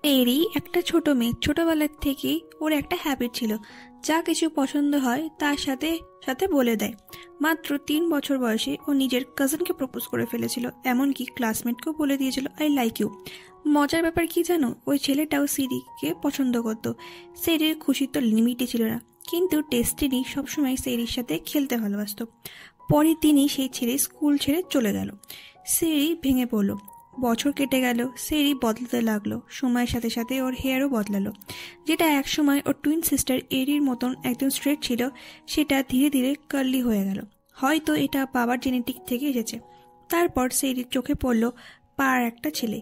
এরই একটা ছোট মেয়ে। ছোটবেলার থেকেই ওর একটা হ্যাবিট ছিল, যা কিছু পছন্দ হয় তার সাথে সাথে বলে দেয়। মাত্র 3 বছর বয়সে ও নিজের কাজিনকে প্রপোজ করে ফেলেছিল, এমনকি ক্লাসমেটকেও বলে দিয়েছিল আই লাইক ইউ। মজার ব্যাপার কি জানো, ওই ছেলেটাও সিরিকে পছন্দ করত। সেরির খুশি তো লিমিটই ছিল না, কিন্তু ডেস্টিনি সবসময় সেরির সাথে খেলতে ভালোবাসতো। পরের দিনই সেই ছেলে স্কুল ছেড়ে চলে গেল। সেরি ভেঙে পড়ল। বছর কেটে গেল, সেরি বদলাতে লাগলো। সময়ের সাথে সাথে ওর হেয়ারও বদলালো। যেটা একসময় ওর টুইন সিস্টার এরির মতন একদম স্ট্রেট ছিল, সেটা ধীরে ধীরে কার্লি হয়ে গেল। হয়তো এটা বাবার জেনেটিক থেকে এসেছে। তারপর সেরির চোখে পড়ল পাড়ার একটা ছেলে।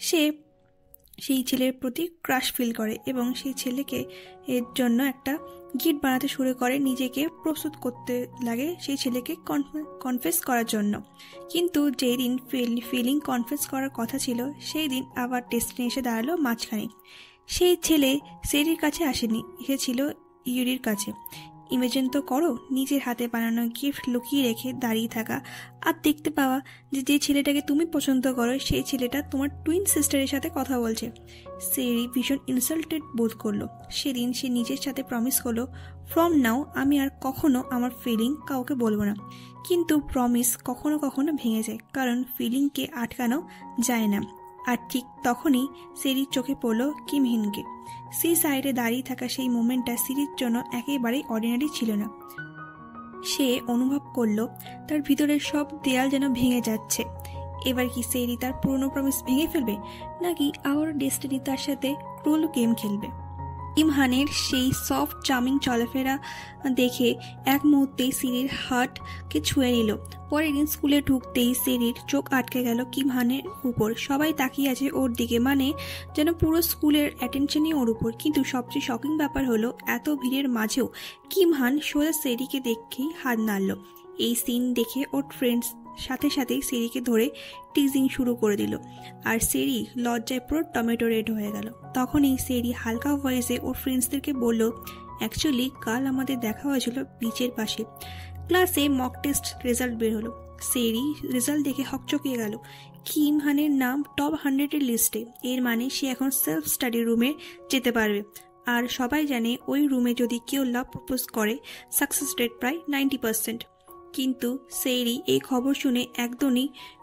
সে সেই ছেলের প্রতি ক্রাশ ফিল করে এবং সেই ছেলেকে এর জন্য একটা গিফট বানাতে শুরু করে, নিজেকে প্রস্তুত করতে লাগে সেই ছেলেকে কনফেস করার জন্য। কিন্তু যেই দিন ফিলিং কনফেস করার কথা ছিল, সেই দিন আবার ডেস্টিনি এসে দাঁড়ালো মাঝখানে। সেই ছেলে সেরির কাছে আসেনি, এসেছিল ইউরির কাছে। ইমেজিন তো করো, নিজের হাতে বানানো গিফট লুকিয়ে রেখে দাঁড়িয়ে থাকা আর দেখতে পাওয়া যে ছেলেটাকে তুমি পছন্দ করো সেই ছেলেটা তোমার টুইন সিস্টারের সাথে কথা বলছে। সেরি ভীষণ ইনসাল্টেড বোধ করলো। সেদিন সে নিজের সাথে প্রমিস করলো, ফ্রম নাও আমি আর কখনো আমার ফিলিং কাউকে বলবো না। কিন্তু প্রমিস কখনো কখনো ভেঙে যায়, কারণ ফিলিংকে আটকানো যায় না। আর ঠিক তখনই সেরির চোখে পড়ল কিম হিনকে। সি সাইডে দাঁড়িয়ে থাকা সেই মোমেন্টটা সিরির জন্য একেবারেই অর্ডিনারি ছিল না। সে অনুভব করলো তার ভিতরের সব দেয়াল যেন ভেঙে যাচ্ছে। এবার কি সেরি তার পুরনো প্রমিস ভেঙে ফেলবে, নাকি আবার ডেস্টিনি তার সাথে ক্রুল গেম খেলবে? ইমহানের সেই সফট চার্মিং চলাফেরা দেখে এক মুহূর্তেই সিরির হার্টকে ছুঁয়ে নিল। পরের দিন স্কুলে ঢুকতেই সিরির চোখ আটকে গেল কিমহানের উপর। সবাই তাকিয়ে আছে ওর দিকে, মানে যেন পুরো স্কুলের অ্যাটেনশনই ওর উপর। কিন্তু সবচেয়ে শকিং ব্যাপার হলো, এত ভিড়ের মাঝেও কিমহান সোজা সেরিকে দেখেই হাত নাড়ল। এই সিন দেখে ওর ফ্রেন্ডস সাথে সাথেই সেরিকে ধরে টিজিং শুরু করে দিল, আর সেরি লজ্জায় পুরো টমেটো রেড হয়ে গেল। তখনই সেরি হালকা ভয়েসে ওর ফ্রেন্ডসদেরকে বলল, অ্যাকচুয়ালি কাল আমাদের দেখা হয়েছিল বিচের পাশে। ক্লাসে মক টেস্ট রেজাল্ট বের হলো। সেরি রেজাল্ট দেখে হকচকিয়ে গেল। কিম হানের নাম টপ 100-এর লিস্টে। এর মানে সে এখন সেলফ স্টাডি রুমে যেতে পারবে। আর সবাই জানে ওই রুমে যদি কেউ লাভ প্রপোজ করে, সাকসেস রেট প্রায় 90%। কিন্তু সেরি এই খবর শুনে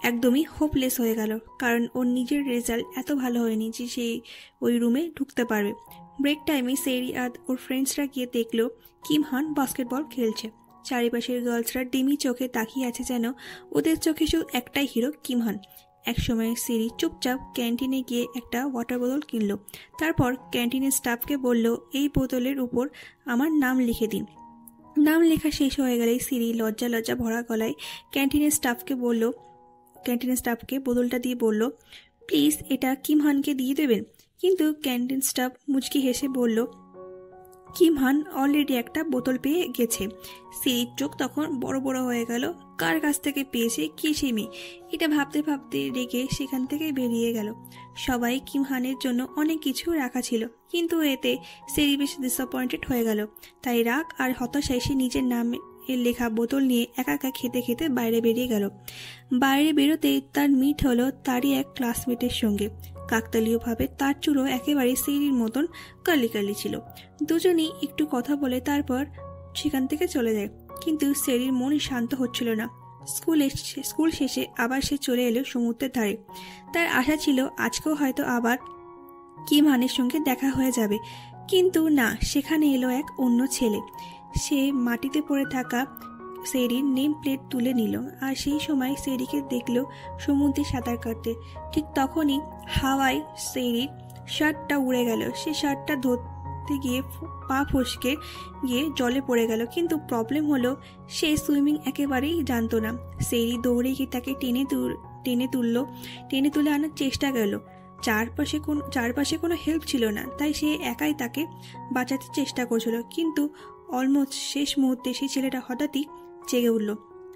একদমই হোপলেস হয়ে গেল, কারণ ওর নিজের রেজাল্ট এত ভালো হয়নি যে সে ওই রুমে ঢুকতে পারবে। ব্রেক টাইমে সেরি আর ওর ফ্রেন্ডসরা গিয়ে দেখলো কিমহান বাস্কেটবল খেলছে। চারিপাশের গার্লসরা ডিমি চোখে তাকিয়ে আছে, যেন ওদের চোখে শুধু একটাই হিরো, কিমহান। একসময় সেরি চুপচাপ ক্যান্টিনে গিয়ে একটা ওয়াটার বোতল কিনল। তারপর ক্যান্টিনের স্টাফকে বলল, এই বোতলের উপর আমার নাম লিখে দিন। নাম লেখা শেষ হয়ে গেলেই সিরি লজ্জা লজ্জা ভরা গলায় ক্যান্টিনের স্টাফকে বোতলটা দিয়ে বলল, প্লিজ এটা কিমহানকে দিয়ে দেবেন। কিন্তু ক্যান্টিন স্টাফ মুচকি হেসে বলল, কিমহান অলরেডি একটা বোতল পেয়ে গেছে। সিরির চোখ তখন বড় বড় হয়ে গেল। কার কাছ থেকে পেয়েছে, কে সে মেয়ে? এটা ভাবতে ভাবতে রেগে সেখান থেকে বেরিয়ে গেল। সবাই কিমহানের জন্য অনেক কিছু রাখা ছিল, কিন্তু এতে সেরি বেশ ডিসঅ্যাপয়েন্টেড হয়ে গেল। তাই রাগ আর হতাশায় সে নিজের নামে লেখা বোতল নিয়ে একা একা খেতে খেতে বাইরে বেরিয়ে গেল। বাইরে বেরোতেই তার মিট হলো তারই এক ক্লাসমেটের সঙ্গে। কাকতালীয়ভাবে তার চুলও একেবারে সেরির মতন কার্লি কার্লি ছিল। দুজনেই একটু কথা বলে তারপর সেখান থেকে চলে যায়। কিন্তু সেরির মন শান্ত হচ্ছিল না। স্কুল শেষে আবার সে চলে এলো সমুদ্রের ধারে। তার আশা ছিল আজকেও হয়তো আবার কিমহানের সঙ্গে দেখা হয়ে যাবে, কিন্তু না, সেখানে এলো এক অন্য ছেলে। সে মাটিতে পড়ে থাকা সেরির নেম প্লেট তুলে নিল, আর সেই সময় সেরিকে দেখল সমুদ্রে সাঁতার কাটতে। ঠিক তখনই হাওয়ায় সেরির শার্টটা উড়ে গেল। সে শার্টটা ধরতে গিয়ে পা ফসকে গিয়ে জলে পড়ে গেল। কিন্তু প্রবলেম হলো, সে সুইমিং একেবারেই জানতো না। সেরি দৌড়ে গিয়ে তাকে টেনে তুলে আনার চেষ্টা গেল। চারপাশে কোনো হেল্প ছিল না, তাই সে একাই তাকে বাঁচাতে চেষ্টা করছিল। কিন্তু অলমোস্ট শেষ মুহূর্তে সেই ছেলেটা হঠাৎই জেগে উঠল।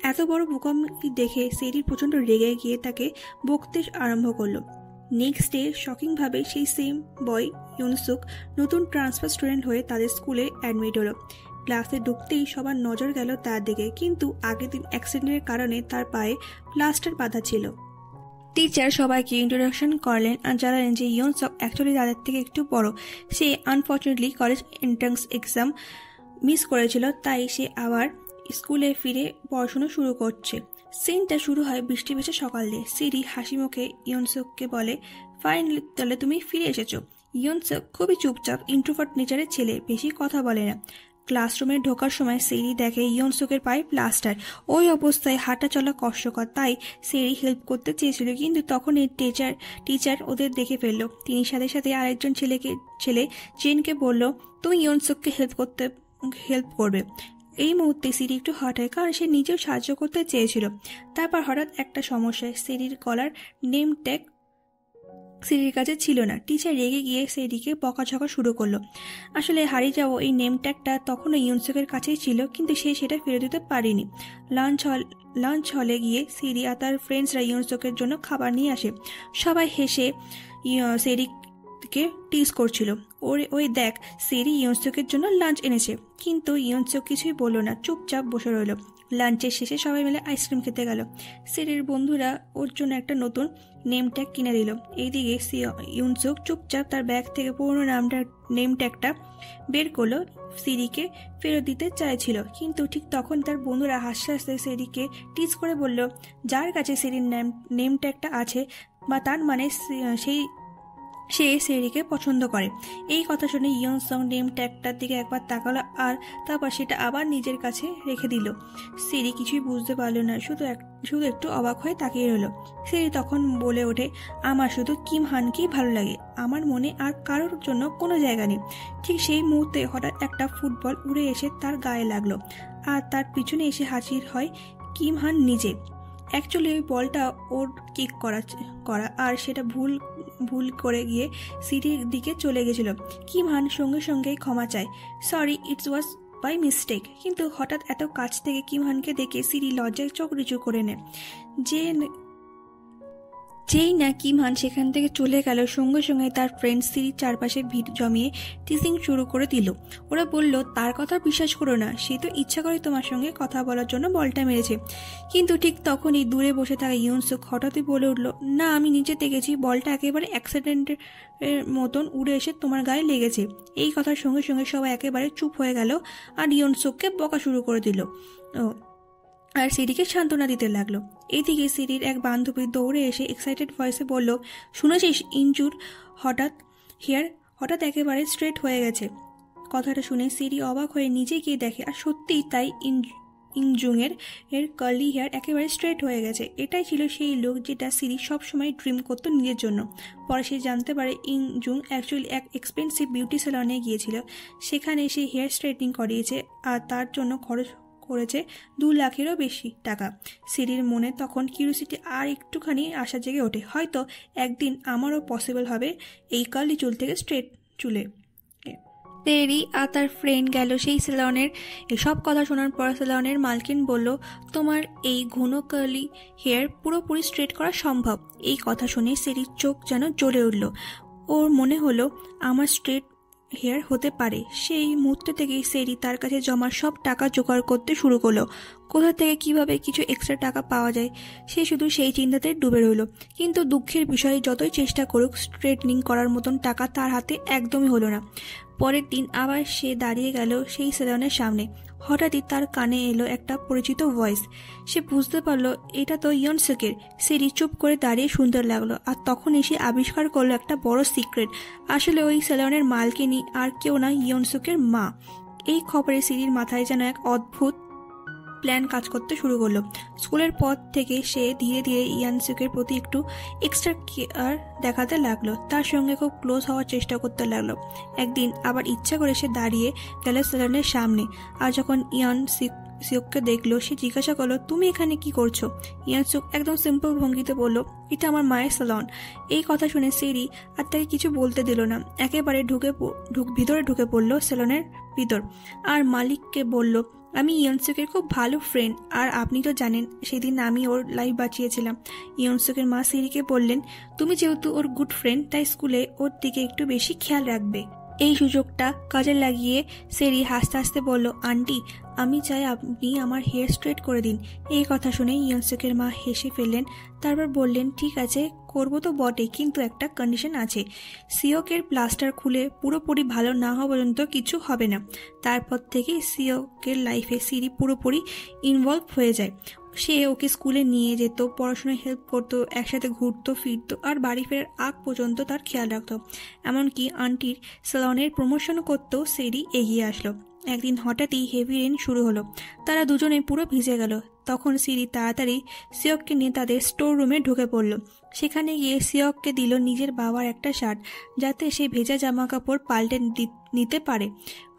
এত বড় বোকামি দেখে সেরি প্রচন্ড রেগে গিয়ে তাকে বকতে আরম্ভ করলো। নেক্সট ডে শকিংভাবে সেই সেম বয় ইউনসুক নতুন ট্রান্সফার স্টুডেন্ট হয়ে তাদের স্কুলে অ্যাডমিট হলো। ক্লাসে ঢুকতেই সবার নজর গেল তার দিকে, কিন্তু আগের দিন অ্যাক্সিডেন্টের কারণে তার পায়ে প্লাস্টার বাঁধা ছিল। টিচার সবাইকে ইন্ট্রোডাকশন করলেন আর জানালেন যে ইয়ন সক অ্যাকচুয়ালি তাদের থেকে একটু বড়। সে unfortunately college entrance exam miss করেছিল, তাই সে আবার স্কুলে ফিরে পড়াশোনা শুরু করছে। সিনটা শুরু হয় বৃষ্টি ভেজা সকাল দিয়ে। সিরি হাসি মুখে ইয়নসুককে বলে, ফাইনালি তাহলে তুমি ফিরে এসেছো। ইয়নসুক খুবই চুপচাপ ইন্ট্রোভার্ট নেচারের ছেলে, বেশি কথা বলে না। ক্লাসরুমে ঢোকার সময় সেরি দেখে ইয়নসুকের পায়ে প্লাস্টার। ওই অবস্থায় হাঁটা চলা কষ্টকর, তাই সেরি হেল্প করতে চেয়েছিল, কিন্তু তখনই টিচার ওদের দেখে ফেললো। তিনি সাথে সাথে আরেকজন ছেলে চেনকে বলল, তুমি ইয়নসুককে হেল্প করবে। এই মুহূর্তে সিরি একটু হট হয়, কারণ সে নিজেও সাহায্য করতে চেয়েছিল। তারপর হঠাৎ একটা সমস্যায় সিরির গলার নেম ট্যাগ সিরির কাছে ছিল না। টিচার রেগে গিয়ে সেরিকে বকাঝকা শুরু করলো। আসলে হারিয়ে যাওয়া এই নেম ট্যাগটা তখনও ইয়নসুকের কাছেই ছিল, কিন্তু সে সেটা ফেরত দিতে পারেনি। লাঞ্চ হলে গিয়ে সিরি আর তার ফ্রেন্ডসরা ইয়নসুকের জন্য খাবার নিয়ে আসে। সবাই হেসে সেরিকে টিজ করছিল, ওই দেখ সেরি ইয়নসুকের জন্য লাঞ্চ এনেছে। কিন্তু ইয়নসুক কিছুই বলল না, চুপচাপ বসে রইল। লাঞ্চের শেষে সবাই মিলে আইসক্রিম খেতে গেল। সেরির বন্ধুরা ওর জন্য একটা নতুন নেম ট্যাগ কিনে দিল। এইদিকে ইয়নসুক চুপচাপ তার ব্যাগ থেকে পুরোনো নেম ট্যাগটা বের করলো, সিরিকে ফেরত দিতে চাইছিল। কিন্তু ঠিক তখন তার বন্ধুরা হাসতে হাসতে সেরিকে টিজ করে বলল, যার কাছে সেরির নেম ট্যাগটা আছে বা তার মানে সে সেরিকে পছন্দ করে। এই কথা শুনে ইয়নসং নেম ট্যাগটার দিকে একবার তাকালো আর তারপর সেটা আবার নিজের কাছে রেখে দিল। সেরি কিছুই বুঝতে পারল না, শুধু একটু অবাক হয়ে তাকিয়ে রইল। সেরি তখন বলে ওঠে, আমার শুধু কিম হানকেই ভালো লাগে, আমার মনে আর কারোর জন্য কোনো জায়গা নেই। ঠিক সেই মুহূর্তে হঠাৎ একটা ফুটবল উড়ে এসে তার গায়ে লাগলো আর তার পিছনে এসে হাজির হয় কিম হান নিজে। অ্যাকচুয়ালি ওই বলটা ওর কিক করা আর সেটা ভুল করে গিয়ে সিটির দিকে চলে গেছিল। কিম হান সঙ্গে সঙ্গেই ক্ষমা চায়, sorry it's was by mistake. কিন্তু হঠাৎ এত কাছ থেকে কিম হানকে দেখে সিরি লজ্জায় চোখ নিচু করে নেয়। যেই না কিম হান সেখান থেকে চলে গেল, সঙ্গে সঙ্গে তার ফ্রেন্ড সিরির চারপাশে ভিড় জমিয়ে টিচিং শুরু করে দিল। ওরা বলল, তার কথা বিশ্বাস করো না, সে তো ইচ্ছা করে তোমার সঙ্গে কথা বলার জন্য বলটা মেরেছে। কিন্তু ঠিক তখনই দূরে বসে থাকা ইয়নসুক হঠাৎই বলে উঠল, না আমি নিচে দেখেছি, বলটা একেবারে অ্যাক্সিডেন্টের মতন উড়ে এসে তোমার গায়ে লেগেছে। এই কথার সঙ্গে সঙ্গে সবাই একেবারে চুপ হয়ে গেল আর ইয়নসুককে বকা শুরু করে দিল আর সিরিকে সান্ত্বনা দিতে লাগলো। এদিকে সিরির এক বান্ধবী দৌড়ে এসে এক্সাইটেড ভয়েসে বলল, শুনেছিস ইঞ্জুর হঠাৎ একেবারে স্ট্রেট হয়ে গেছে। কথাটা শুনে সিরি অবাক হয়ে নিজে গিয়ে দেখে, আর সত্যিই তাই, ইনজুংয়ের কার্লি হেয়ার একেবারে স্ট্রেট হয়ে গেছে। এটাই ছিল সেই লোক যেটা সিরি সবসময় ড্রিম করতো নিজের জন্য। পরে সে জানতে পারে ইনজুং অ্যাকচুয়ালি এক এক্সপেন্সিভ বিউটি স্যালনে গিয়েছিল, সেখানে সে হেয়ার স্ট্রেটনিং করিয়েছে আর তার জন্য খরচ করেছে 2 লাখেরও বেশি টাকা। সিরির মনে তখন কিউরিওসিটি আর একটুখানি আশা জেগে ওঠে, হয়তো একদিন আমারও পসিবল হবে এই কার্লি চুল থেকে স্ট্রেট চুলে। তেরি আর তার ফ্রেন্ড গেল সেই সেলনের। এসব কথা শোনার পর সেলনের মালকিন বলল, তোমার এই ঘন কার্লি হেয়ার পুরোপুরি স্ট্রেট করা সম্ভব। এই কথা শুনে সেরির চোখ যেন জ্বলে উঠল। ওর মনে হলো আমার স্ট্রেট হেয়ার হতে পারে। সেই মুহূর্ত থেকেই সেরি তার কাছে জমা সব টাকা জোগাড় করতে শুরু করলো। কোথা থেকে কিভাবে কিছু এক্সট্রা টাকা পাওয়া যায় সে শুধু সেই চিন্তাতে ডুবে রইল। কিন্তু দুঃখের বিষয়, যতই চেষ্টা করুক স্ট্রেটনিং করার মতন টাকা তার হাতে একদমই হলো না। পরের দিন আবার সে দাঁড়িয়ে গেল সেই সেলনের সামনে। হঠাৎই তার কানে এলো একটা পরিচিত ভয়েস। সে বুঝতে পারলো এটা তো ইয়নসুকের। সেরি চুপ করে দাঁড়িয়ে শুনতে লাগলো, আর তখন এসে আবিষ্কার করলো একটা বড় সিক্রেট। আসলে ওই সেলনের মালকিনি আর কেউ না, ইয়নসুকের মা। এই খবরে সিরির মাথায় যেন এক অদ্ভুত প্ল্যান কাজ করতে শুরু করলো। স্কুলের পর থেকে সে ধীরে ধীরে ইয়নসুকের প্রতি একটু এক্সট্রা কেয়ার দেখাতে লাগলো, তার সঙ্গে খুব ক্লোজ হওয়ার চেষ্টা করতে লাগলো। একদিন আবার ইচ্ছা করে সে দাঁড়িয়ে গেল সেলনের সামনে, আর যখন ইয়নসুককে দেখলো সে জিজ্ঞাসা করলো, তুমি এখানে কি করছো? ইয়নসুক একদম সিম্পল ভঙ্গিতে বলল, এটা আমার মায়ের সেলন। এই কথা শুনে সেরি আর তাকে কিছু বলতে দিল না, একেবারে ভিতরে ঢুকে পড়লো সেলনের ভিতর, আর মালিককে বলল, আমি ইয়নসুকের খুব ভালো ফ্রেন্ড, আর আপনি তো জানেন সেদিন আমি ওর লাইফ বাঁচিয়েছিলাম। ইয়নসুকের মা সিরিকে বললেন, তুমি যেহেতু ওর গুড ফ্রেন্ড, তাই স্কুলে ওর দিকে একটু বেশি খেয়াল রাখবে। এই সুযোগটা কাজে লাগিয়ে সেরি হাসতে হাসতে বলল, আন্টি আমি চাই আপনি আমার হেয়ার স্ট্রেট করে দিন। এই কথা শুনে ইয়নসুকের মা হেসে ফেললেন। তারপর বললেন, ঠিক আছে করবো তো বটে, কিন্তু একটা কন্ডিশন আছে। সিওকের প্লাস্টার খুলে পুরোপুরি ভালো না হওয়া পর্যন্ত কিছু হবে না। তারপর থেকে সিওকের লাইফে সিরি পুরোপুরি ইনভলভ হয়ে যায়। সে ওকে স্কুলে নিয়ে যেত, পড়াশোনায় হেল্প করতো, একসাথে ঘুরতো ফিরতো, আর বাড়ি ফেরার আগ পর্যন্ত তার খেয়াল রাখতো। এমনকি আন্টির স্যালনের প্রমোশন করতেও সেরি এগিয়ে আসলো। একদিন হঠাৎই হেভি রেন শুরু হলো। তারা দুজনে পুরো ভিজে গেল। তখন সিরি তাড়াতাড়ি সিওককে নিয়ে তাদের স্টোর রুমে ঢুকে পড়ল। সেখানে গিয়ে সিওককে দিল নিজের বাবার একটা শার্ট, যাতে সে ভেজা জামা কাপড় পাল্টে নিতে পারে।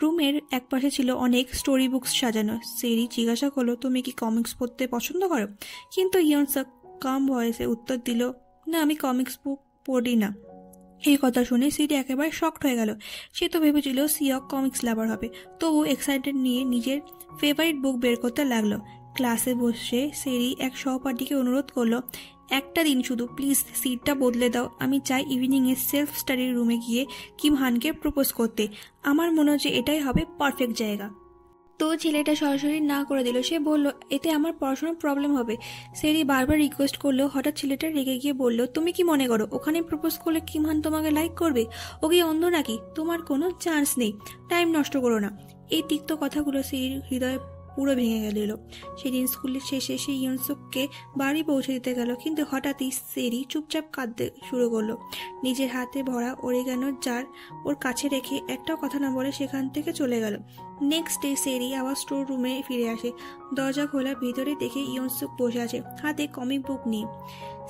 রুমের একপাশে ছিল অনেক স্টোরি বুকস সাজানো। সেরি জিজ্ঞাসা করলো, তুমি কি কমিক্স পড়তে পছন্দ করো? কিন্তু ইয়নসুক কাম ভয়েসে উত্তর দিল, না আমি কমিক্স বুক পড়ি না। এই কথা শুনে সিরি একেবারে শকড হয়ে গেল। সে তো ভেবেছিল সিওক কমিক্স লাভার হবে, তবু এক্সাইটেড নিয়ে নিজের ফেভারিট বুক বের করতে লাগলো। ক্লাসে বসে সেরি এক সহপাঠীকে অনুরোধ করলো, একটা দিন শুধু প্লিজ সিটটা বদলে দাও, আমি চাই ইভিনিংয়ে সেলফ স্টাডি রুমে গিয়ে কিম হানকে প্রপোজ করতে। আমার মনে হচ্ছে এটাই হবে পারফেক্ট জায়গা। তো ছেলেটা সরাসরি না করে দিল। সে বলল, এতে আমার পড়াশোনার প্রবলেম হবে। সেরি বারবার রিকোয়েস্ট করলো। হঠাৎ ছেলেটা রেগে গিয়ে বলল, তুমি কি মনে করো ওখানে প্রপোজ করলে কিম হান তোমাকে লাইক করবে? ও কি অন্ধ নাকি? তোমার কোনো চান্স নেই, টাইম নষ্ট করো না। এই তিক্ত কথাগুলো সেরির হৃদয়ে পুরো ভেঙে গেল। সেদিন স্কুলের শেষে সে ইয়নসুককে বাড়ি পৌঁছে দিতে গেল, কিন্তু হঠাৎই সেরি চুপচাপ কাঁদতে শুরু করলো। নিজের হাতে ভরা অরিগানো জার ওর কাছে রেখে একটাও কথা না বলে সেখান থেকে চলে গেল। নেক্সট ডে সেরি আবার স্টোর রুমে ফিরে আসে। দরজা খোলা, ভিতরে দেখে ইয়নসুক বসে আছে হাতে কমিক বুক নিয়ে।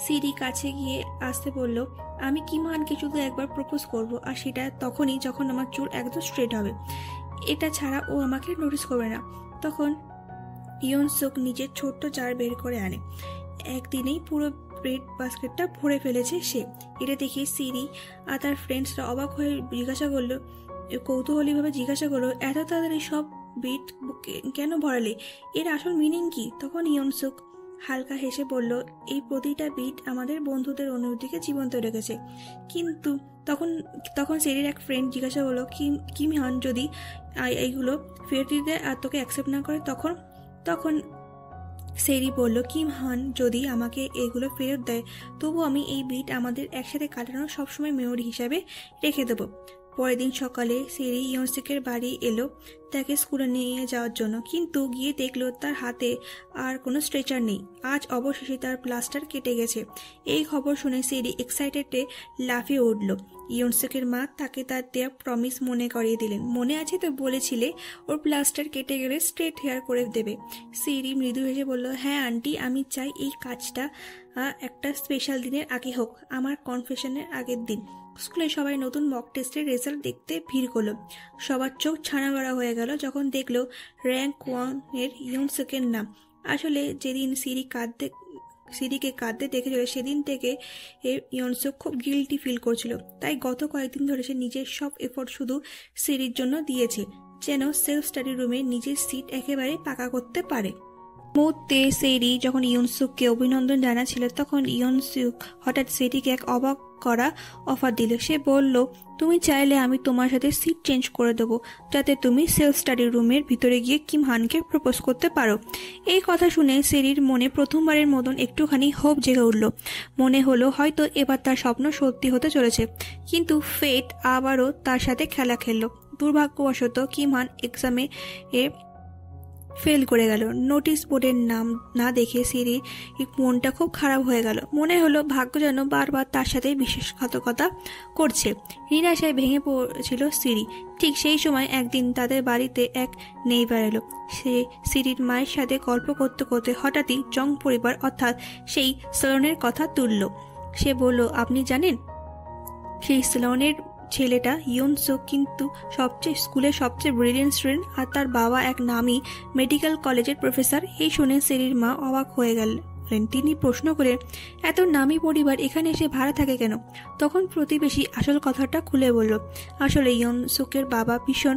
সিরি কাছে গিয়ে আসতে বলল, আমি কিম হানকে শুধু একবার প্রপোজ করব, আর সেটা তখনই যখন আমার চুল একদম স্ট্রেট হবে। এটা ছাড়া ও আমাকে নোটিস করবে না। তখন ইয়নসুক নিজের ছোট্ট জার বের করে আনে। একদিনেই পুরো ব্রেড বাস্কেটটা ভরে ফেলেছে সে। এটা দেখে সিরি আর তার ফ্রেন্ডসরা অবাক হয়ে কৌতূহলীভাবে জিজ্ঞাসা করলো, এত তাড়াতাড়ি সব বিট কেন ভরালে? এর আসল মিনিং কি? তখন ইয়নসুক হালকা হেসে বলল, এই প্রতিটা বিট আমাদের বন্ধুদের অনুভূতিকে জীবন্ত রেখেছে। কিন্তু তখন সেরির এক ফ্রেন্ড জিজ্ঞাসা করলো, কিম হান যদি এইগুলো ফেরত দিতে আর তোকে অ্যাকসেপ্ট না করে? তখন সেরি বলল, কিম হান যদি আমাকে এগুলো ফেরত দেয়, তবু আমি এই বিট আমাদের একসাথে কাটানো সবসময় মেমোরি হিসাবে রেখে দেবো। পরের দিন সকালে সেরি ইয়নসুকের বাড়ি এলো তাকে স্কুলে নিয়ে যাওয়ার জন্য, কিন্তু গিয়ে দেখলো তার হাতে আর কোনো স্ট্রেচার নেই। আজ অবশেষে তার প্লাস্টার কেটে গেছে। এই খবর শুনে সেরি এক্সাইটেডে লাফিয়ে উঠল। ইয়নসুকের মা তাকে তার দেয়া প্রমিস মনে করিয়ে দিলেন। মনে আছে তো, বলেছিলে ওর প্লাস্টার কেটে গেলে স্ট্রেট হেয়ার করে দেবে। সেরি মৃদু হেসে বলল, হ্যাঁ আন্টি, আমি চাই এই কাজটা একটা স্পেশাল দিনের আগে হোক, আমার কনফেশনের আগের দিন। স্কুলে সবাই নতুন মক টেস্টের রেজাল্ট দেখতে ভিড় করলো। সবার চোখ ছানাবড়া হয়ে গেল যখন দেখলো র্যাঙ্ক 1-এর ইয়নসুকের নাম। আসলে যেদিন সিরিকে কাঁদতে দেখেছিল সেদিন থেকে ইয়নসুক খুব গিল্টি ফিল করছিল। তাই গত কয়েকদিন ধরে সে নিজের সব এফোর্ট শুধু সিরির জন্য দিয়েছে, যেন সেলফ স্টাডি রুমে নিজের সিট একেবারে পাকা করতে পারে। মুহূর্তে সেরি যখন ইয়নসুককে অভিনন্দন জানাচ্ছিল, তখন ইয়নসুক হঠাৎ সেরিকে এক অবাক করা অফার দিল। সে বলল, তুমি চাইলে আমি তোমার সাথে সিট চেঞ্জ করে দেবো, যাতে তুমি সেলফ স্টাডি রুমের ভিতরে গিয়ে কিম হানকে প্রপোজ করতে পারো। এই কথা শুনে সেরির মনে প্রথমবারের মতন একটুখানি হোপ জেগে উঠল। মনে হলো হয়তো এবার তার স্বপ্ন সত্যি হতে চলেছে। কিন্তু ফেট আবারও তার সাথে খেলা খেললো। দুর্ভাগ্যবশত কিম হান এক্সামে ফেল করে গেল। নোটিশ বোর্ডের নাম না দেখে সিরির মনটা খুব খারাপ হয়ে গেল। মনে হলো ভাগ্য যেন বারবার তার সাথে বিশ্বাসঘাতকতা করছে। নিরাশায় ভেঙে পড়েছিল সিরি। ঠিক সেই সময় একদিন তাদের বাড়িতে এক নেইবার এলো। সে সিরির মায়ের সাথে গল্প করতে করতে হঠাৎই জং পরিবার অর্থাৎ সেই স্যালনের কথা তুলল। সে বলল, আপনি জানেন সেই স্যালনের ছেলেটা ইয়নসুক কিন্তু স্কুলের সবচেয়ে ব্রিলিয়েন্ট স্টুডেন্ট, আর তার বাবা এক নামী মেডিকেল কলেজের প্রফেসর। এই শুনে সেরির মা অবাক হয়ে গেলেন। তিনি প্রশ্ন করে, এত নামী পরিবার এখানে এসে ভাড়া থাকে কেন? তখন প্রতিবেশী আসল কথাটা খুলে বলল, আসলে ইয়নসুকের বাবা ভীষণ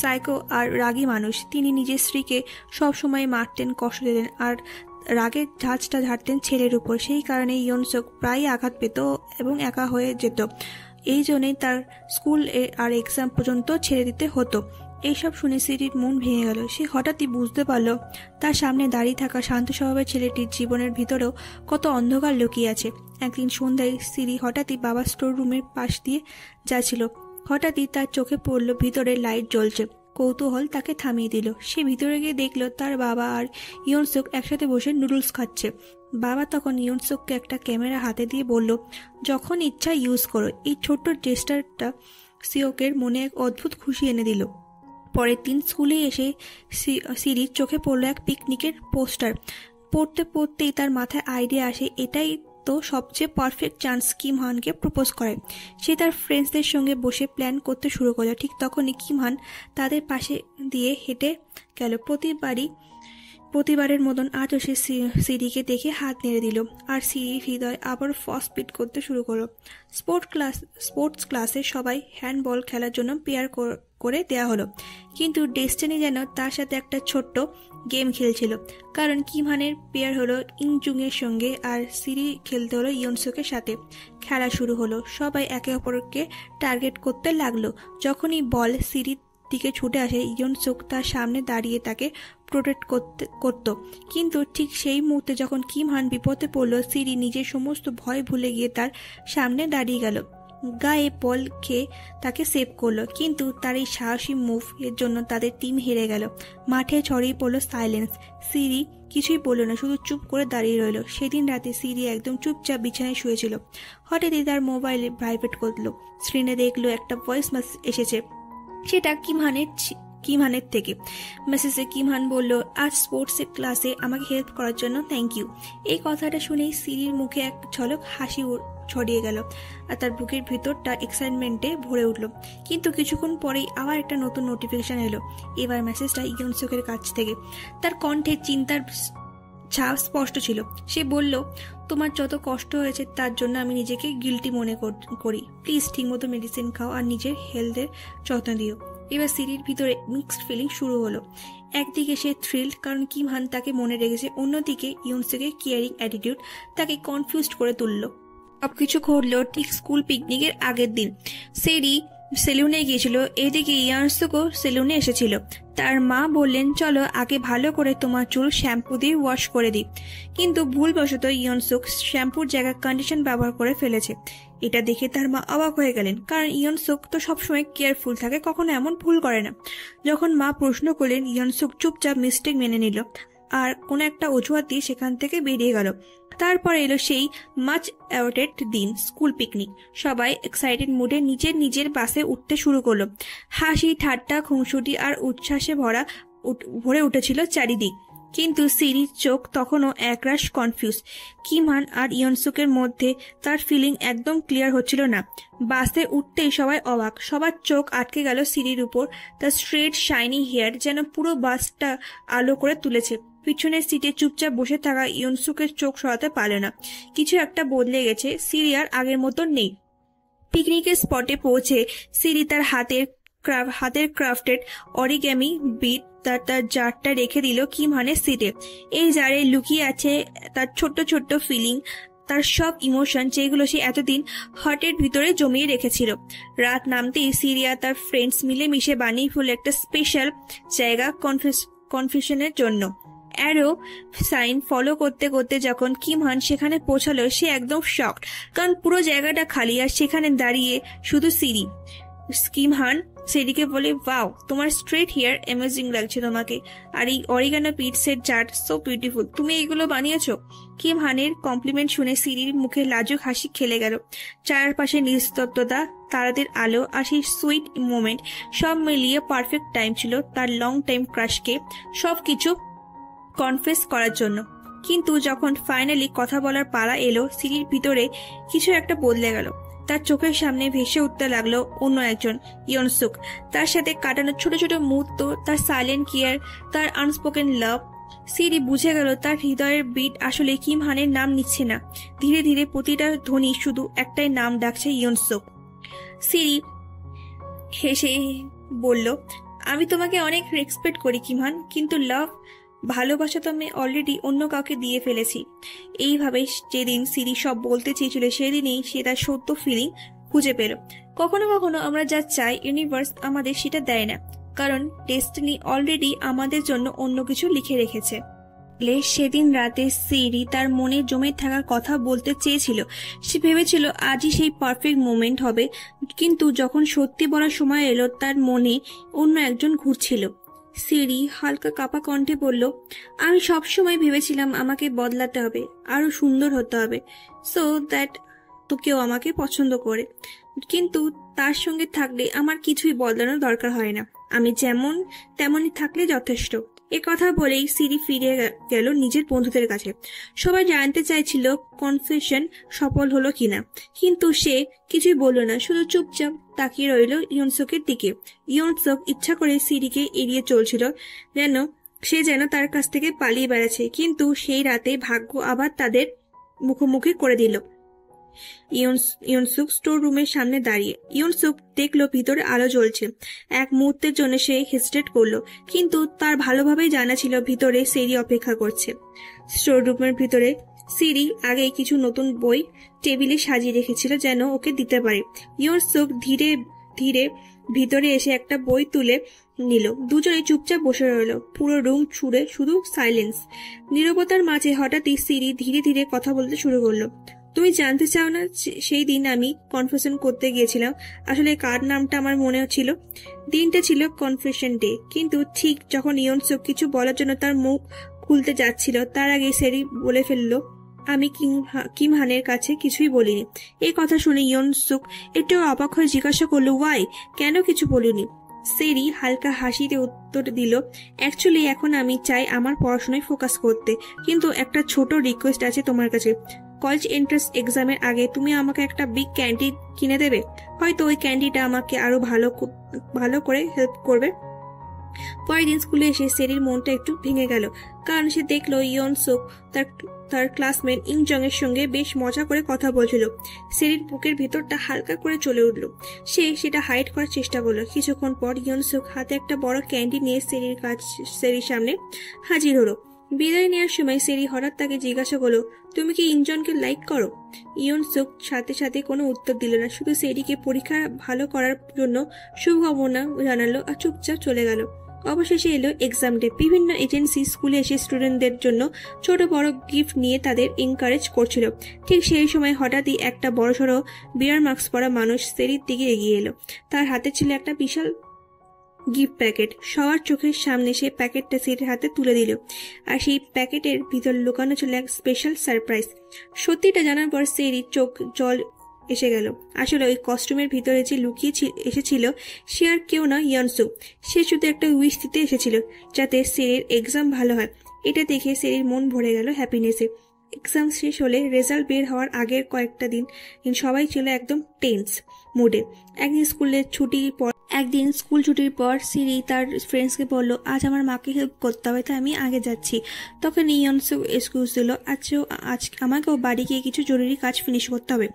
সাইকো আর রাগী মানুষ। তিনি নিজের স্ত্রীকে সবসময় মারতেন, কষ্ট দিতেন, আর রাগের ঝাঁজটা ঝাড়তেন ছেলের উপর। সেই কারণে ইয়নসুক প্রায়ই আঘাত পেত এবং একা হয়ে যেত। এই জন্যই তার স্কুল আর এক্সাম পর্যন্ত ছেড়ে দিতে হতো। এইসব শুনে সিরির মন ভেঙে গেল। সে হঠাৎই বুঝতে পারল তার সামনে দাঁড়িয়ে থাকা শান্ত স্বভাবের ছেলেটির জীবনের ভিতরেও কত অন্ধকার লুকিয়ে আছে। একদিন সন্ধ্যায় সিরি হঠাৎই বাবার স্টোর রুমের পাশ দিয়ে যাচ্ছিল। হঠাৎই তার চোখে পড়ল ভিতরে লাইট জ্বলছে। কৌতূহল তাকে থামিয়ে দিল। সে ভিতরে গিয়ে দেখলো তার বাবা আর ইয়নসুক একসাথে বসে নুডলস খাচ্ছে। বাবা তখন ইয়নসুককে একটা ক্যামেরা হাতে দিয়ে বলল, যখন ইচ্ছা ইউজ করো। এই ছোট্ট জেস্টারটা সিওকের মনে এক অদ্ভুত খুশি এনে দিল। পরের দিন স্কুলে এসে সিরির চোখে পড়লো এক পিকনিকের পোস্টার। পড়তে পড়তেই তার মাথায় আইডিয়া আসে, এটাই তো সবচেয়ে perfect chance Kim Han propose করে। সে তার ফ্রেন্ডসদের সঙ্গে বসে প্ল্যান করতে শুরু করলো। ঠিক তখনই কিম হান তাদের পাশে দিয়ে হেঁটে গেল। প্রতিবারের মতন আজও সে সিরিকে দেখে হাত নেড়ে দিল, আর সিরির হৃদয় আবার ফাস্ট বিট করতে শুরু করলো। স্পোর্টস ক্লাসে সবাই হ্যান্ডবল খেলার জন্য পেয়ার করে দেয়া হলো, কিন্তু ডেস্টিনি যেন তার সাথে একটা ছোট্ট গেম খেলছিল। কারণ কিম হানের পেয়ার হলো ইনজুং এর সঙ্গে আর সিরি খেলতে হলো ইয়নসুকের সাথে। খেলা শুরু হলো। সবাই একে অপরকে টার্গেট করতে লাগলো। যখনই বল সিরির দিকে ছুটে আসে, ইয়নসুক তার সামনে দাঁড়িয়ে তাকে প্রোটেক্ট করত। কিন্তু ঠিক সেই মুহূর্তে যখন কিম হান বিপদে পড়ল, সিরি নিজের সমস্ত ভয় ভুলে গিয়ে তার সামনে দাঁড়িয়ে গেল, গায়ে বল খেয়ে তাকে সেভ করলো। কিন্তু তার এই সাহসী মুভ এর জন্য তাদের টিম হেরে গেল। মাঠে ছড়িয়ে পড়লো সাইলেন্স। সিরি কিছুই বলল না, শুধু চুপ করে দাঁড়িয়ে রইল। সেদিন রাতে সিরি একদম চুপচাপ বিছানায় শুয়েছিল। হঠাৎই তার মোবাইলে ভাইব্রেট করলো। স্ক্রিনে দেখলো একটা ভয়েস মেসেজ এসেছে। সেটা কিম হানের থেকে। মেসেজে কিম হান বলল, আজ স্পোর্টসের ক্লাসে আমাকে হেল্প করার জন্য থ্যাংক ইউ। এই কথাটা শুনেই সিরির মুখে এক ঝলক হাসি ছড়িয়ে গেল, আর তার বুকের ভিতরটা এক্সাইটমেন্টে ভরে উঠল। কিন্তু কিছুক্ষণ পরেই আবার একটা নতুন নোটিফিকেশন এলো। এবার মেসেজটা ইয়নসুকের কাছ থেকে। তার কণ্ঠে চিন্তার ছাপ স্পষ্ট ছিল। সে বলল, তোমার যত কষ্ট হয়েছে তার জন্য আমি নিজেকে গিল্টি মনে করি। প্লিজ ঠিকমতো মেডিসিন খাও আর নিজের হেলথের যত্ন দিও। এবার সিরির ভিতরে মিক্সড ফিলিং শুরু হলো। একদিকে সে থ্রিল্ড, কারণ কিম হান তাকে মনে রেখেছে। অন্যদিকে ইয়নসুকের কেয়ারিং অ্যাটিটিউড তাকে কনফিউজড করে তুলল। সবকিছু ঘটলো ঠিক স্কুল পিকনিকের আগের দিন। সেরি সেলুনে গিয়েছিল, এদিকে ইয়ানসুকও সেলুনে এসেছিল। তার মা বললেন, চলো আগে ভালো করে তোমার চুল শ্যাম্পু দিয়ে ওয়াশ করে দিই। কিন্তু ভুলবশত ইয়নসুক শ্যাম্পুর জায়গায় কন্ডিশন ব্যবহার করে ফেলেছে। এটা দেখে তার মা অবাক হয়ে গেলেন, কারণ ইয়নসুক তো সবসময় কেয়ারফুল থাকে, কখনো এমন ভুল করে না। যখন মা প্রশ্ন করলেন, ইয়নসুক চুপচাপ মিস্টেক মেনে নিল আর কোন একটা অজুহাত দিয়ে সেখান থেকে বেরিয়ে গেল। তারপর এলো সেই মাচ অ্যাওয়ার্ডেড দিন, স্কুল পিকনিক। সবাই এক্সাইটেড মুডে নিজের বাসে উঠতে শুরু করলো। হাসি ঠাট্টা খুনসুটি আর উচ্ছ্বাসে ভরে উঠেছিল চারিদিক। কিন্তু সিরির চোখ তখনও একরাশ কনফিউজ। কিম হান আর ইয়নসুকের মধ্যে তার ফিলিং একদম ক্লিয়ার হচ্ছিল না। বাসে উঠতেই সবাই অবাক। সবার চোখ আটকে গেল সিরির উপর। তার স্ট্রেট শাইনি হেয়ার যেন পুরো বাসটা আলো করে তুলেছে। পিছনের সিটে চুপচাপ বসে থাকা ইয়নসুকের চোখ সরাতে পারল না। কিছু একটা বদলে গেছে। সিরি আর আগের মতন নেই। পিকনিকের স্পটে পৌঁছে সিরি তার হাতের ক্রাফটেড অরিগ্যামি বিট তার জারটা রেখে দিল কিম হানের সিটে। এই জারে লুকিয়ে আছে তার ছোট্ট ছোট্ট ফিলিং, তার সব ইমোশন, যেগুলো সে এতদিন হার্টের ভিতরে জমিয়ে রেখেছিল। রাত নামতেই সিরিয়া তার ফ্রেন্ডস মিলে মিশে বানিয়ে ফেলল একটা স্পেশাল জায়গা কনফিউশনের জন্য। অ্যারো সাইন ফলো করতে করতে যখন কিম হান সেখানে পৌঁছালো, সে একদম শকড, কারণ পুরো জায়গাটা খালি আর সেখানে দাঁড়িয়ে শুধু সিরি। কিম হান সিরিকে বলে, ওয়াও, তোমার স্ট্রেট হেয়ার অ্যামেজিং লাগছে তোমাকে, আর এই অরিগানো পিটসের জার সো বিউটিফুল, তুমি এগুলো বানিয়েছো? কিম হানের কমপ্লিমেন্ট শুনে সিরির মুখে লাজুক হাসি খেলে গেল। চারপাশে নিস্তব্ধতা, তারাদের আলো আর সেই সুইট মোমেন্ট, সব মিলিয়ে পারফেক্ট টাইম ছিল তার লং টাইম ক্রাশকে সবকিছু কনফেস করার জন্য। কিন্তু যখন ফাইনালি কথা বলার পালা এলো, সিরির ভিতরে কিছু একটা বদলে গেল। তার চোখের সামনে ভেসে উঠতে লাগলো অন্য একজন, ইয়নসুক। তার সাথে কাটানো ছোট ছোট মুহূর্ত, তার সাইলেন্ট কেয়ার, তার আনস্পোকেন লাভ। সিরি বুঝে গেল তার হৃদয়ের বিট আসলে কিম হানের নাম নিচ্ছে না। ধীরে ধীরে প্রতিটা ধ্বনি শুধু একটাই নাম ডাকছে, ইয়নসুক। সিরি হেসে বলল, আমি তোমাকে অনেক রেসপেক্ট করি কিম হান, কিন্তু লাভ, ভালোবাসা তো আমি অলরেডি অন্য কাউকে দিয়ে ফেলেছি। এইভাবে যেদিন সিরি সব বলতে চেয়েছিল, সেদিনই সে তার সত্য ফিলিং খুঁজে পেল। কখনো কখনো আমরা যা চাই ইউনিভার্স আমাদের সেটা দেয় না, কারণ ডেস্টিনি অলরেডি আমাদের জন্য অন্য কিছু লিখে রেখেছে। সেদিন রাতে সিরি তার মনে জমে থাকার কথা বলতে চেয়েছিল। সে ভেবেছিল আজই সেই পারফেক্ট মোমেন্ট হবে, কিন্তু যখন সত্যি বলার সময় এলো তার মনে অন্য একজন ঘুরছিল। সিরি হালকা কাঁপা কণ্ঠে বলল, আমি সবসময় ভেবেছিলাম আমাকে বদলাতে হবে, আরো সুন্দর হতে হবে, সো দ্যাট তো কেউ আমাকে পছন্দ করে, কিন্তু তার সঙ্গে থাকলে আমার কিছুই বদলানোর দরকার হয় না, আমি যেমন তেমনই থাকলে যথেষ্ট। এ কথা বলেই সিরি ফিরে গেল নিজের বন্ধুদের কাছে। সবাই জানতে চাইছিল কনফেশন সফল হলো কিনা, কিন্তু সে কিছুই বলল না, শুধু চুপচাপ তাকিয়ে রইল ইয়নসুকের দিকে। ইয়নসুক ইচ্ছা করে সিরিকে এড়িয়ে চলছিল, যেন তার কাছ থেকে পালিয়ে বেড়াচ্ছে, কিন্তু সেই রাতে ভাগ্য আবার তাদের মুখোমুখি করে দিল। ইয়নসুক স্টোর রুমের সামনে দাঁড়িয়ে। ইয়নসুক দেখলো ভিতরে আলো জ্বলছে। এক মুহূর্তের জন্য সে হেজিটেট করলো, কিন্তু তার ভালোভাবেই জানা ছিল ভিতরে সিরি অপেক্ষা করছে। স্টোর রুমের ভিতরে সিরি আগেই কিছু নতুন বই টেবিলে সাজিয়ে রেখেছিল যেন ওকে দিতে পারে। ইয়নসুক ধীরে ধীরে ভিতরে এসে একটা বই তুলে নিল। দুজনে চুপচাপ বসে রইল। পুরো রুম জুড়ে শুধু সাইলেন্স। নীরবতার মাঝে হঠাৎই সিরি ধীরে ধীরে কথা বলতে শুরু করলো। তুমি জানতে চাও না সেই দিন আমি কনফেশন করতে গিয়েছিলাম আসলে কার নামটা আমার মনে ছিল? দিনটা ছিল কনফেশন ডে, কিন্তু ঠিক যখন ইয়নসুক কিছু বলার জন্য তার মুখ খুলতে যাচ্ছিল তার আগে সেরি বলে ফেললো, আমি কিম হানের কাছে কিছুই বলিনি। এই কথা শুনে ইয়নসুক একটু অবাক হয়ে জিজ্ঞাসা করলো, ওয়াই, কেন কিছু বলিনি? সেরি হালকা হাসিতে উত্তর দিল, অ্যাকচুয়ালি এখন আমি চাই আমার পড়াশোনায় ফোকাস করতে, কিন্তু একটা ছোট রিকোয়েস্ট আছে তোমার কাছে। কলেজ এন্ট্রান্স এক্সামের আগে তুমি আমাকে একটা বিগ ক্যান্ডি কিনে দেবে, হয়তো ওই ক্যান্ডিটা আমাকে আরো ভালো করে হেল্প করবে। পরের দিন স্কুলে এসে সেরির মনটা একটু ভেঙে গেল, কারণ সে দেখলো ইয়নসুক তার ক্লাসমেট ইংজং এর সঙ্গে বেশ মজা করে কথা বলছিল। সেরির বুকের ভিতরটা হালকা করে চলে উঠল। সে সেটা হাইড করার চেষ্টা করলো। কিছুক্ষণ পর ইয়নসুক হাতে একটা বড় ক্যান্ডি নিয়ে সেরির সামনে হাজির হলো। বিদায় নেওয়ার সময় সেরি হঠাৎ তাকে জিজ্ঞাসা করলো, তুমি কি ইংজনকে লাইক করো? ইয়নসুক সাথে সাথে কোনো উত্তর দিল না, শুধু সেরিকে পরীক্ষা ভালো করার জন্য শুভকামনা জানালো আর চুপচাপ চলে গেল। অবশেষে এলো এক্সাম ডে। বিভিন্ন এজেন্সি স্কুলে এসে স্টুডেন্টদের জন্য ছোট বড় গিফট নিয়ে তাদের এনকারেজ করছিল। ঠিক সেই সময় হঠাৎই একটা বড়সড় বিয়ার মাস্ক পরা মানুষ সেরির দিকে এগিয়ে এলো। তার হাতে ছিল একটা বিশাল গিফট প্যাকেট। সবার চোখের সামনে সে প্যাকেটটা সেরির হাতে তুলে দিল, আর সেই প্যাকেটের ভিতর লুকানো ছিল এক স্পেশাল সারপ্রাইজ। সত্যিটা জানার পর সেরির চোখ জল এসে গেল। আসলে ওই কস্টিউমের ভিতরে যে লুকিয়ে এসেছিল সে আর কেউ না, ইয়নসুক। সে শুধু একটা উইশ দিতে এসেছিল যাতে সেরির এক্সাম ভালো হয়। এটা দেখে সেরির মন ভরে গেল হ্যাপিনেসে। এক্সাম শেষ হলে রেজাল্ট বের হওয়ার আগের কয়েকটা দিন সবাই ছিল একদম টেন্স মুডে। একদিন স্কুল ছুটির পর সিরি তার ফ্রেন্ডসকে বলল, আজ আমার মাকে হেল্প করতে হবে, তাই আমি আগে যাচ্ছি। তখন ইয়নসুক এক্সকিউজ দিল, আজ আমাকেও বাড়ি গিয়ে কিছু জরুরি কাজ ফিনিশ করতে হবে।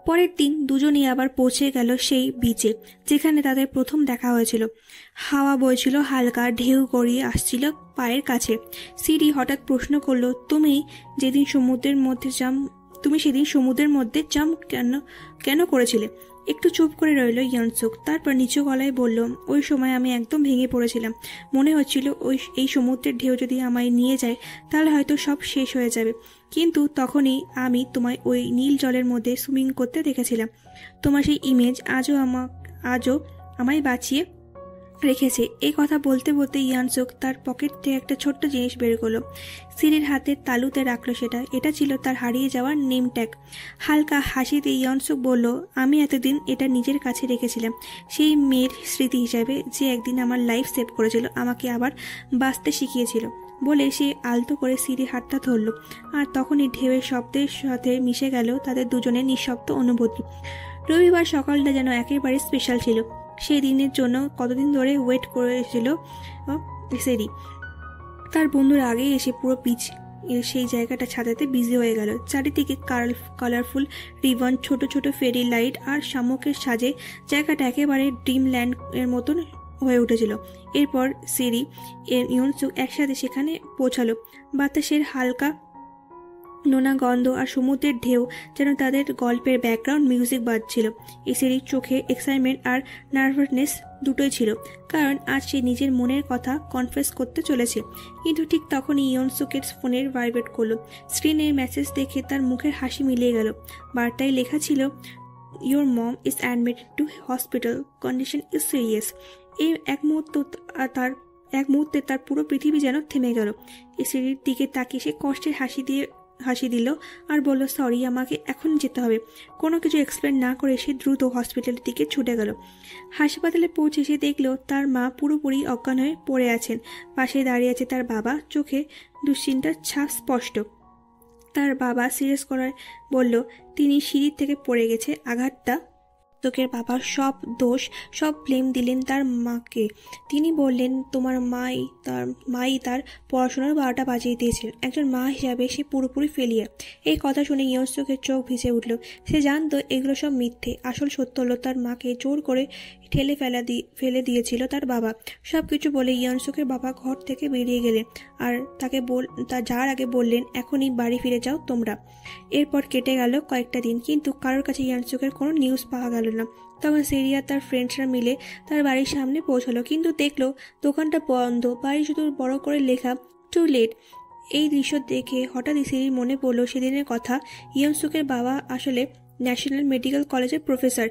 পরের দিন দুজনেই আবার পৌঁছে গেল সেই বিচে যেখানে তাদের প্রথম দেখা হয়েছিল। হাওয়া বইছিল হালকা, ঢেউ গড়িয়ে আসছিল পায়ের কাছে। সিরি হঠাৎ প্রশ্ন করলো, তুমি সেদিন সমুদ্রের মধ্যে জাম্প কেন করেছিলে? একটু চুপ করে রইল ইয়নসুক, তারপর নিচু গলায় বলল, ওই সময় আমি একদম ভেঙে পড়েছিলাম। মনে হচ্ছিল এই সমুদ্রের ঢেউ যদি আমায় নিয়ে যায় তাহলে হয়তো সব শেষ হয়ে যাবে, কিন্তু তখনই আমি তোমায় ওই নীল জলের মধ্যে সুইমিং করতে দেখেছিলাম। তোমার সেই ইমেজ আজও আমায় বাঁচিয়ে রেখেছে। এই কথা বলতে বলতে ইয়নসুক তার পকেট থেকে একটা ছোট্ট জিনিস বের করলো। সিরির হাতের তালুতে রাখলো সেটা। এটা ছিল তার হারিয়ে যাওয়ার নেম ট্যাগ। হালকা হাসিতে ইয়নসুক বলল, আমি এতদিন এটা নিজের কাছে রেখেছিলাম, সেই মেয়ের স্মৃতি হিসাবে যে একদিন আমার লাইফ সেভ করেছিল, আমাকে আবার বাঁচতে শিখিয়েছিল। বলে সে আলতো করে সিরির হাতটা ধরল, আর তখনই ঢেউয়ের শব্দের সাথে মিশে গেল তাদের দুজনের নিঃশব্দ অনুভূতি। রবিবার সকালটা যেন একেবারে স্পেশাল ছিল। সেই দিনের জন্য কতদিন ধরে ওয়েট করেছিল সেরি। তার বন্ধুরা আগে এসে পুরো বিচ সেই জায়গাটা ছাদাতে বিজি হয়ে গেল। চারিদিকে কালারফুল রিবন, ছোট ছোট ফেরি লাইট আর শামুকের সাজে জায়গাটা একেবারে ড্রিম ল্যান্ড এর মতন হয়ে উঠেছিল। এরপর সিরি ইয়নসুক একসাথে সেখানে পৌঁছালো। বাতাসের হালকা নোনা গন্ধ আর সমুদ্রের ঢেউ যেন তাদের গল্পের ব্যাকগ্রাউন্ড মিউজিক বাজছিল। সিরির চোখে এক্সাইটমেন্ট আর নার্ভাসনেস দুটোই ছিল, কারণ আজ সে নিজের মনের কথা কনফেস করতে চলেছে। কিন্তু ঠিক তখনই ইয়নসুকের ফোনের ভাইব্রেট করলো। স্ক্রিনের মেসেজ দেখে তার মুখের হাসি মিলিয়ে গেল। বার্তায় লেখা ছিল, your mom is admitted to hospital, condition is serious. এই এক মুহূর্তে তার পুরো পৃথিবী যেন থেমে গেল। সিরির দিকে তাকিয়ে সে কষ্টের হাসি দিল আর বলল, সরি, আমাকে এখন যেতে হবে। কোনো কিছু এক্সপ্লেন না করে সে দ্রুত হসপিটালের দিকে ছুটে গেল। হাসপাতালে পৌঁছে সে দেখল তার মা পুরোপুরি অজ্ঞান হয়ে পড়ে আছেন। পাশে দাঁড়িয়ে আছে তার বাবা, চোখে দুশ্চিন্তার ছাপ স্পষ্ট। তার বাবা সিরিয়াস করায় বলল, তিনি সিঁড়ি থেকে পড়ে গেছে। আঘাতটা তোকের বাবার সব দোষ, সব ব্লেম দিলেন তার মাকে। তিনি বললেন, তোমার মাই তার পড়াশোনার 12টা বাজিয়ে দিয়েছিলেন। একজন মা হিসাবে সে পুরোপুরি ফেলিয়ার। এই কথা শুনে ইয়নসুকের চোখ ভিজে উঠল। সে জানতো এগুলো সব মিথ্যে। আসল সত্য হলো তার মাকে জোর করে ঠেলে ফেলে দিয়েছিল তার বাবা। সব কিছু বলে ইয়নসুকের বাবা ঘর থেকে বেরিয়ে গেলেন আর যার আগে বললেন, এখনই বাড়ি ফিরে যাও তোমরা। এরপর কেটে গেল কয়েকটা দিন, কিন্তু কারোর কাছে ইয়নসুকের কোনো নিউজ পাওয়া গেল না। তখন সিরিয়া তার ফ্রেন্ডসরা মিলে তার বাড়ির সামনে পৌঁছালো, কিন্তু দেখলো দোকানটা বন্ধ, বাড়ি শুধু বড় করে লেখা টু লেট। এই দৃশ্য দেখে হঠাৎ সিরির মনে পড়লো সেদিনের কথা। ইয়নসুকের বাবা আসলে ন্যাশনাল মেডিকেল কলেজের প্রফেসর।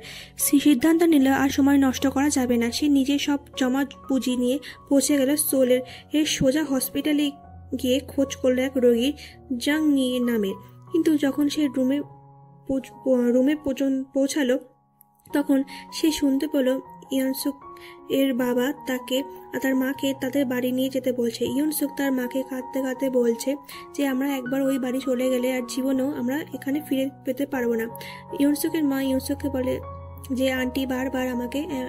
সিদ্ধান্ত নিল আর সময় নষ্ট করা যাবে না। সে নিজে সব জমা পুঁজি নিয়ে পৌঁছে গেল সোলের সোজা হসপিটালে গিয়ে খোঁজ করলো এক রোগীর, জাং নিয়ে নামের। কিন্তু যখন সে রুমে পৌঁছালো তখন সে শুনতে পেল ইয়নসুক এর বাবা তার মাকে তাদের বাড়ি নিয়ে যেতে বলছে। ইয়নসুক তার মাকে কাঁদতে কাঁদতে বলছে যে আমরা একবার ওই বাড়ি চলে গেলে আর জীবনেও আমরা এখানে ফিরে পেতে পারবো না। ইয়নসুকের মা ইয়নসুককে বলে যে আন্টি বারবার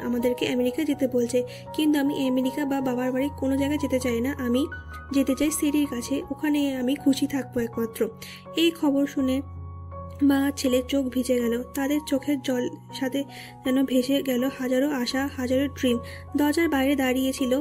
আমাদেরকে আমেরিকা যেতে বলছে, কিন্তু আমি আমেরিকা বা বাবার বাড়ি কোনো জায়গায় যেতে চাই না। আমি যেতে চাই সিরির কাছে, ওখানে আমি খুশি থাকবো একমাত্র। এই খবর শুনে মা ছেলের চোখ ভিজে গেল। তাদের চোখের জল সাথে যেন ভেসে গেল হাজারো আশা, হাজারো ড্রিম। দরজার বাইরে দাঁড়িয়েছিল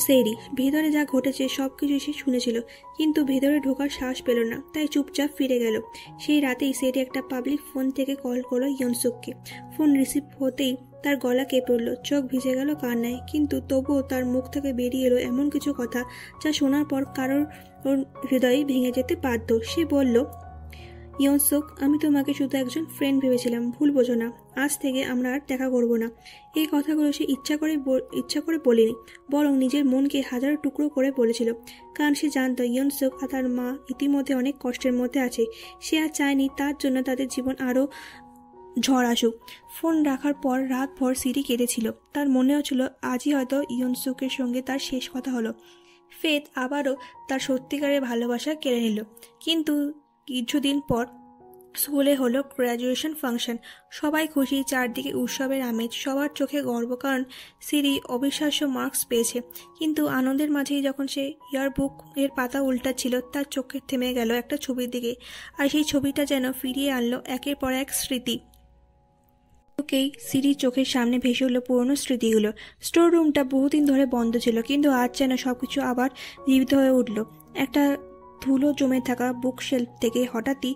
সেরি। ভেতরে যা ঘটেছে সবকিছু সে শুনেছিল, কিন্তু ভেতরে ঢোকার সাহস পেল না, তাই চুপচাপ ফিরে গেল। সেই রাতেই সেরি একটা পাবলিক ফোন থেকে কল করলো ইয়নসুককে। ফোন রিসিভ হতেই তার গলা কেঁপে উঠল, চোখ ভিজে গেল কান্নায়, কিন্তু তবুও তার মুখ থেকে বেরিয়ে এলো এমন কিছু কথা যা শোনার পর কারোর হৃদয় ভেঙে যেতে বাধ্য। সে বলল, ইয়নসুক, আমি তোমাকে শুধু একজন ফ্রেন্ড ভেবেছিলাম, ভুল বোঝো না। আজ থেকে আমরা আর দেখা করব না। এই কথাগুলো সে ইচ্ছা করে বলেনি, বরং নিজের মনকে হাজারো টুকরো করে বলেছিল, কারণ সে জানত ইয়নসুক আর তার মা ইতিমধ্যে অনেক কষ্টের মধ্যে আছে। সে আর চায়নি তার জন্য তাদের জীবন আরও ঝড় আসুক। ফোন রাখার পর রাতভর সিরি কেঁদেছিল। তার মনে হচ্ছিল আজই হয়তো ইয়নসুকের সঙ্গে তার শেষ কথা হলো। ফেথ আবারও তার সত্যিকারের ভালোবাসা কেড়ে নিল। কিন্তু কিছুদিন পর স্কুলে হলো গ্র্যাজুয়েশন ফাংশন। সবাই খুশি, চারদিকে উৎসবের আমেজ, সবার চোখে গর্ব, কারণ সিরি অবিশ্বাস্য মার্কস পেয়েছে। কিন্তু আনন্দের মাঝেই যখন সে ইয়ারবুক এর পাতা উল্টাচ্ছিল, তার চোখে থেমে গেল একটা ছবির দিকে। আর সেই ছবিটা যেন ফিরিয়ে আনলো একের পর এক স্মৃতি। ওকেই সিরির চোখের সামনে ভেসে উঠল পুরনো স্মৃতিগুলো। স্টোর রুমটা বহুদিন ধরে বন্ধ ছিল, কিন্তু আজ যেন সবকিছু আবার জীবিত হয়ে উঠল। একটা ধুলো জমে থাকা বুক শেলফ থেকে হঠাৎই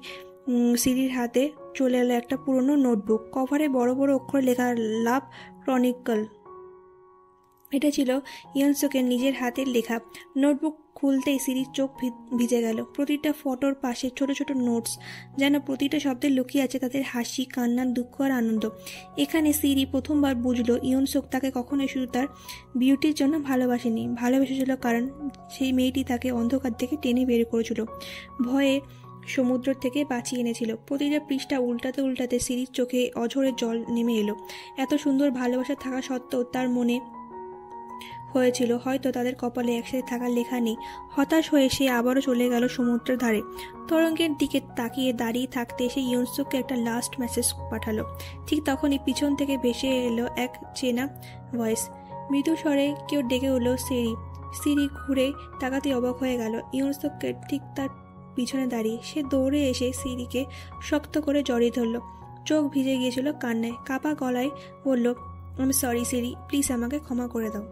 সিরির হাতে চলে এলো একটা পুরনো নোটবুক। কভারে বড় বড় অক্ষরে লেখা লাভ ক্রনিকল। এটা ছিল ইয়নসুকের নিজের হাতের লেখা। নোটবুক খুলতেই সিরির চোখ ভিজে গেল। প্রতিটা ফটোর পাশে ছোট ছোট নোটস, যেন প্রতিটা শব্দে লুকিয়ে আছে তাদের হাসি, কান্না, দুঃখ আর আনন্দ। এখানে সিরি প্রথমবার বুঝলো ইয়নসুক তাকে কখনোই শুধু তার বিউটির জন্য ভালোবেসেছিল, কারণ সেই মেয়েটি তাকে অন্ধকার থেকে টেনে বের করেছিল, ভয়ে সমুদ্র থেকে বাঁচিয়ে এনেছিল। প্রতিটা পৃষ্ঠা উল্টাতে উল্টাতে সিরির চোখে অঝরে জল নেমে এলো। এত সুন্দর ভালোবাসা থাকা সত্ত্বেও তার মনে হয়েছিল হয়তো তাদের কপালে একসাথে থাকার লেখা নেই। হতাশ হয়ে সে আবারও চলে গেল সমুদ্রের ধারে। তরঙ্গের দিকে তাকিয়ে দাঁড়িয়ে থাকতে সে ইয়নসুককে একটা লাস্ট মেসেজ পাঠালো। ঠিক তখনই পিছন থেকে ভেসে এলো এক চেনা ভয়েস। মৃদু স্বরে কেউ ডেকে উঠল, সিরি। সিরি ঘুরে তাকাতে অবাক হয়ে গেল ইয়নসুককে ঠিক তার পিছনে দাঁড়িয়ে। সে দৌড়ে এসে সিরিকে শক্ত করে জড়িয়ে ধরল। চোখ ভিজে গিয়েছিল কান্নায়। কাপা গলায় বলল, আমি সরি সিরি, প্লিজ আমাকে ক্ষমা করে দাও।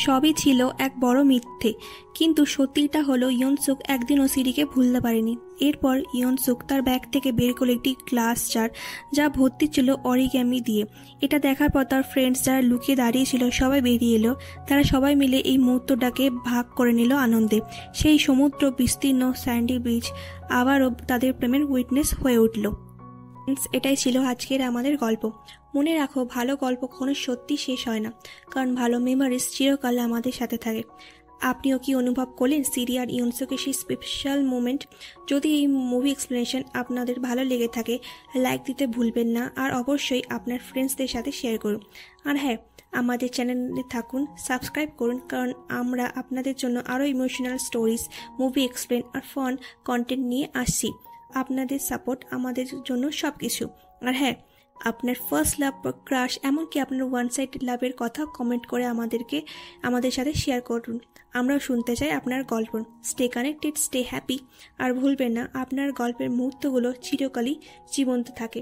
সবই ছিল এক বড় মিথ্যে। কিন্তু সত্যিটা হলো ইয়নসুক একদিনও সিরিকে ভুলতে পারেনি। এরপর ইয়নসুক তার ব্যাগ থেকে বের করল একটি গ্লাস জার, যা ভর্তি ছিল অরিগ্যামি দিয়ে। এটা দেখার পর তার ফ্রেন্ডস যারা লুকিয়ে দাঁড়িয়েছিল সবাই বেরিয়ে এলো। তারা সবাই মিলে এই মুহূর্তটাকে ভাগ করে নিল আনন্দে। সেই সমুদ্র বিস্তীর্ণ স্যান্ডি বিচ আবারও তাদের প্রেমের উইটনেস হয়ে উঠল। এটাই ছিল আজকের আমাদের গল্প। মনে রাখো, ভালো গল্প কখনো সত্যি শেষ হয় না, কারণ ভালো মেমোরিজ চিরকাল আমাদের সাথে থাকে। আপনিও কি অনুভব করলেন সিরি আর ইয়নসুকের সেই স্পেশাল মোমেন্ট? যদি এই মুভি এক্সপ্লেনেশন আপনাদের ভালো লেগে থাকে, লাইক দিতে ভুলবেন না, আর অবশ্যই আপনার ফ্রেন্ডসদের সাথে শেয়ার করুন। আর হ্যাঁ, আমাদের চ্যানেলে থাকুন, সাবস্ক্রাইব করুন, কারণ আমরা আপনাদের জন্য আরও ইমোশনাল স্টোরিজ, মুভি এক্সপ্লেন আর ফান কন্টেন্ট নিয়ে আসছি। আপনাদের সাপোর্ট আমাদের জন্য সব কিছু। আর হ্যাঁ, আপনার ফার্স্ট লাভ, ক্রাশ, এমনকি আপনার ওয়ান সাইডেড লাভের কথা কমেন্ট করে আমাদের সাথে শেয়ার করুন। আমরাও শুনতে চাই আপনার গল্প। স্টে কানেক্টেড, স্টে হ্যাপি, আর ভুলবেন না আপনার গল্পের মুহূর্তগুলো চিরকালই জীবন্ত থাকে।